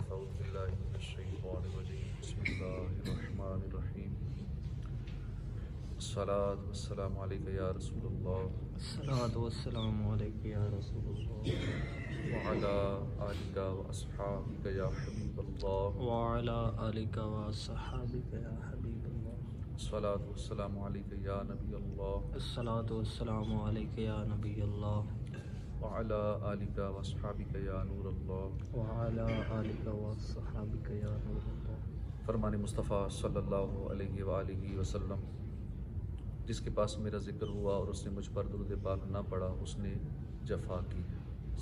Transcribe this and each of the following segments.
أعوذ بالله من الشيطان الرجيم بسم الله الرحمن الرحيم الصلاة والسلام عليك يا رسول الله الصلاة والسلام عليك يا رسول الله وعلى آلك وأصحابك يا حبيب الله وعلى آلك وصحابك يا حبيب الله الصلاة والسلام عليك يا نبي الله الصلاة والسلام عليك يا نبي الله وعلى آلك وأصحابك يا نور الله وعلى آلك وصحابك يا نور الله. فرمان مصطفیٰ صلی اللہ علیہ وآلہ وسلم، جس کے پاس میرا ذکر ہوا اور اس نے مجھ پر درود پاک نہ پڑھا اس نے جفا کی.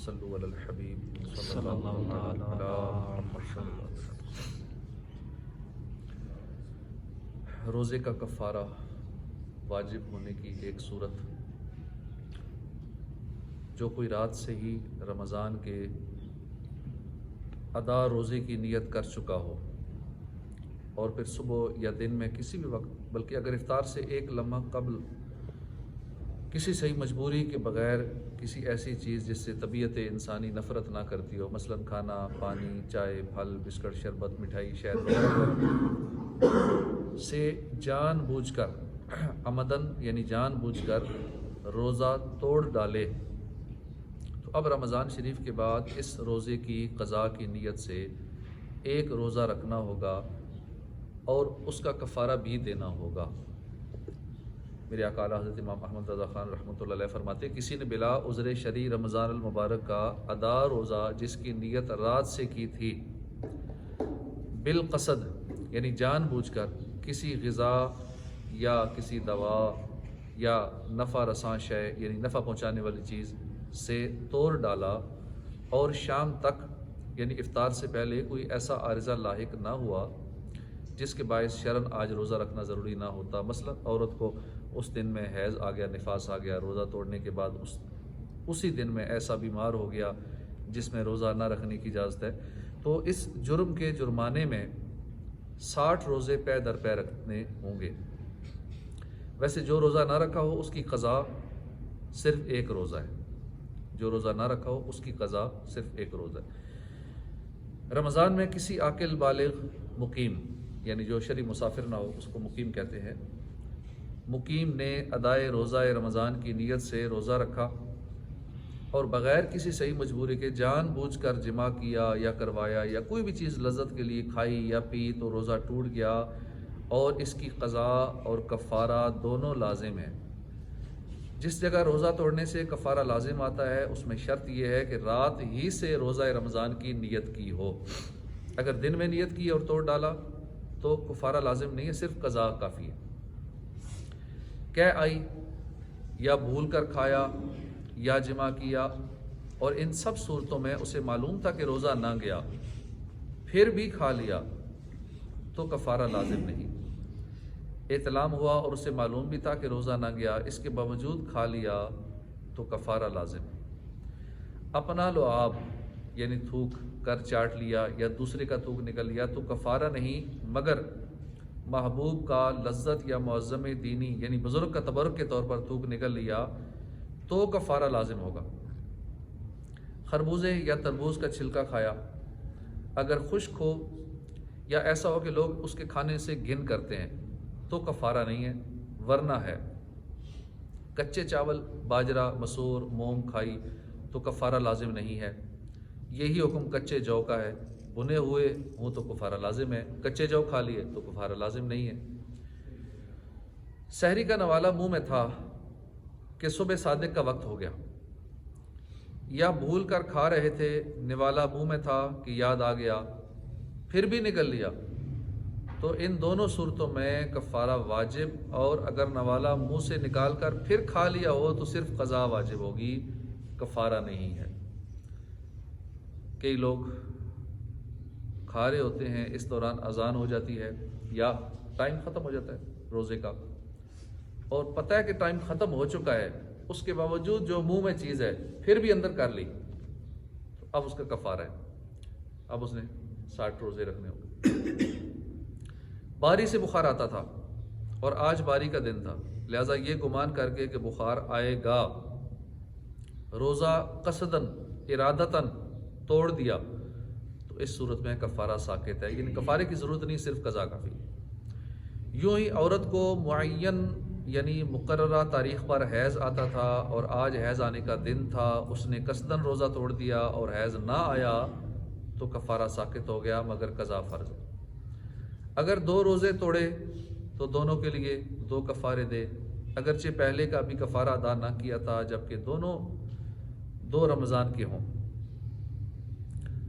صلو علی الحبیب صلی اللہ علیہ وسلم. روزے کا کفارہ واجب ہونے کی ایک صورت: جو کوئی رات سے ہی رمضان کے ادا روزے کی نیت کر چکا ہو اور پھر صبح یا دن میں کسی بھی وقت، بلکہ اگر افطار سے ایک لمحہ قبل کسی صحیح مجبوری کے بغیر کسی ایسی چیز جس سے طبیعت انسانی نفرت نہ کرتی ہو، مثلا کھانا، پانی، چائے، پھل، بسکٹ، شربت، مٹھائی، شہد وغیرہ سے جان بوجھ کر عمدن یعنی جان بوجھ کر روزہ توڑ ڈالے، تو اب رمضان شریف کے بعد اس روزے کی قضاء کی نیت سے ایک روزہ رکھنا ہوگا اور اس کا کفارہ بھی دینا ہوگا. میرے آقا اعلیٰ حضرت امام احمد رضا خان رحمۃ اللہ علیہ فرماتے ہیں، کسی نے بلا عذر شرعی رمضان المبارک کا ادا روزہ جس کی نیت رات سے کی تھی، بالقصد یعنی جان بوجھ کر کسی غذا یا کسی دوا یا نفع رساں شے یعنی نفع پہنچانے والی چیز سے توڑ ڈالا اور شام تک یعنی افطار سے پہلے کوئی ایسا عارضہ لاحق نہ ہوا جس کے باعث شرعاً آج روزہ رکھنا ضروری نہ ہوتا. مثلا عورت کو اس دن میں حیض آ گیا، نفاس آ گیا، روزہ توڑنے کے بعد اسی دن میں ایسا بیمار ہو گیا جس میں روزہ نہ رکھنے کی اجازت ہے، تو اس جرم کے جرمانے میں 60 روزے پے در پے رکھنے ہوں گے. ویسے جو روزہ نہ رکھا ہو اس کی قضا صرف ایک روزہ ہے. جو روزہ نہ رکھا ہو اس کی قضا صرف ایک روزہ ہے. رمضان میں کسی عاقل بالغ مقیم یعنی جو شرعی مسافر نہ ہو اس کو مقیم کہتے ہیں، مقیم نے ادائے روزہ رمضان کی نیت سے روزہ رکھا اور بغیر کسی صحیح مجبوری کے جان بوجھ کر جماع کیا یا کروایا یا کوئی بھی چیز لذت کے لیے کھائی یا پی تو روزہ ٹوٹ گیا، اور اس کی قضا اور کفارہ دونوں لازم ہیں. جس جگہ روزہ توڑنے سے کفارہ لازم آتا ہے اس میں شرط یہ ہے کہ رات ہی سے روزہ رمضان کی نیت کی ہو. اگر دن میں نیت کی اور توڑ ڈالا تو کفارہ لازم نہیں ہے، صرف قضا کافی ہے. کہہ آئی یا بھول کر کھایا یا جمع کیا، اور ان سب صورتوں میں اسے معلوم تھا کہ روزہ نہ گیا پھر بھی کھا لیا تو کفارہ لازم نہیں. احتلام ہوا اور اسے معلوم بھی تھا کہ روزہ نہ گیا، اس کے باوجود کھا لیا تو کفارہ لازم. اپنا لعاب یعنی تھوک کر چاٹ لیا یا دوسرے کا تھوک نکل لیا تو کفارہ نہیں، مگر محبوب کا لذت یا معظم دینی یعنی بزرگ کا تبرک کے طور پر تھوک نکل لیا تو کفارہ لازم ہوگا. خربوزے یا تربوز کا چھلکا کھایا، اگر خشک ہو یا ایسا ہو کہ لوگ اس کے کھانے سے گھن کرتے ہیں تو کفارہ نہیں ہے، ورنہ ہے. کچے چاول، باجرہ، مسور، مونگ کھائی تو کفارہ لازم نہیں ہے. یہی حکم کچے جو کا ہے، بنے ہوئے ہوں تو کفارہ لازم ہے، کچے جو کھا لیے تو کفارہ لازم نہیں ہے. سحری کا نوالا منہ میں تھا کہ صبح صادق کا وقت ہو گیا، یا بھول کر کھا رہے تھے، نوالا منہ میں تھا کہ یاد آ گیا پھر بھی نکل لیا، تو ان دونوں صورتوں میں کفارہ واجب، اور اگر نوالا منہ سے نکال کر پھر کھا لیا ہو تو صرف قضا واجب ہوگی، کفارہ نہیں ہے. کئی لوگ کھا رہے ہوتے ہیں، اس دوران اذان ہو جاتی ہے یا ٹائم ختم ہو جاتا ہے روزے کا، اور پتہ ہے کہ ٹائم ختم ہو چکا ہے، اس کے باوجود جو منہ میں چیز ہے پھر بھی اندر کر لی، تو اب اس کا کفارہ ہے، اب اس نے 60 روزے رکھنے ہوں گے. باری سے بخار آتا تھا اور آج باری کا دن تھا، لہذا یہ گمان کر کے کہ بخار آئے گا روزہ قصدن ارادتاً توڑ دیا تو تو اس صورت میں کفارہ ساقط ہے، یعنی کفارے کی ضرورت نہیں، صرف قضا کافی۔ یوں ہی عورت کو معین یعنی مقررہ تاریخ پر حیض آتا تھا اور آج حیض آنے کا دن تھا، اس نے قصداً روزہ توڑ دیا اور حیض نہ آیا تو کفارہ ساقط ہو گیا، مگر قضا فرض ہے۔ اگر 2 روزے توڑے تو دونوں کے لیے 2 کفارے دے، اگرچہ پہلے کا بھی کفارہ ادا نہ کیا تھا، جبکہ دونوں 2 رمضان کے ہوں،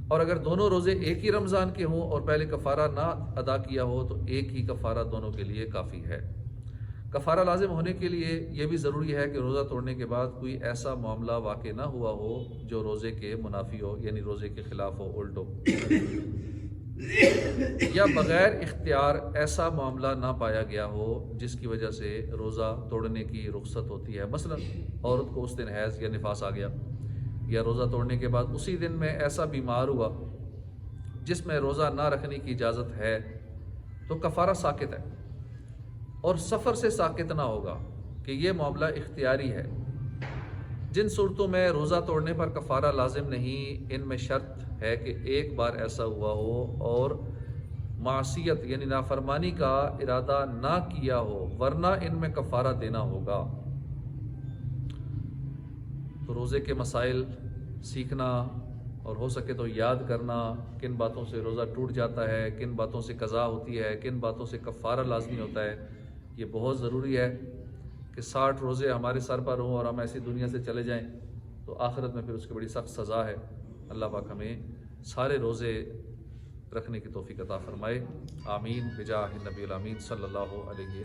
اور اگر دونوں روزے ایک ہی رمضان کے ہوں اور پہلے کفارہ نہ ادا کیا ہو تو ایک ہی کفارہ دونوں کے لیے کافی ہے۔ کفارہ لازم ہونے کے لیے یہ بھی ضروری ہے کہ روزہ توڑنے کے بعد کوئی ایسا معاملہ واقع نہ ہوا ہو جو روزے کے منافی ہو، یعنی روزے کے خلاف ہو، الٹ ہو، یا بغیر اختیار ایسا معاملہ نہ پایا گیا ہو جس کی وجہ سے روزہ توڑنے کی رخصت ہوتی ہے۔ مثلا عورت کو اس دن حیض یا نفاس آ گیا، یا روزہ توڑنے کے بعد اسی دن میں ایسا بیمار ہوا جس میں روزہ نہ رکھنے کی اجازت ہے تو کفارہ ساقط ہے، اور سفر سے ساقط نہ ہوگا کہ یہ معاملہ اختیاری ہے۔ جن صورتوں میں روزہ توڑنے پر کفارہ لازم نہیں، ان میں شرط ہے کہ ایک بار ایسا ہوا ہو اور معصیت یعنی نافرمانی کا ارادہ نہ کیا ہو، ورنہ ان میں کفارہ دینا ہوگا۔ تو روزے کے مسائل سیکھنا اور ہو سکے تو یاد کرنا، کن باتوں سے روزہ ٹوٹ جاتا ہے، کن باتوں سے قضا ہوتی ہے، کن باتوں سے کفارہ لازمی ہوتا ہے، یہ بہت ضروری ہے کہ 60 روزے ہمارے سر پر ہوں اور ہم ایسی دنیا سے چلے جائیں تو آخرت میں پھر اس کی بڑی سخت سزا ہے۔ اللہ پاک ہمیں سارے روزے رکھنے کی توفیق عطا فرمائے، آمین بجاہ النبی الامین صلی اللہ علیہ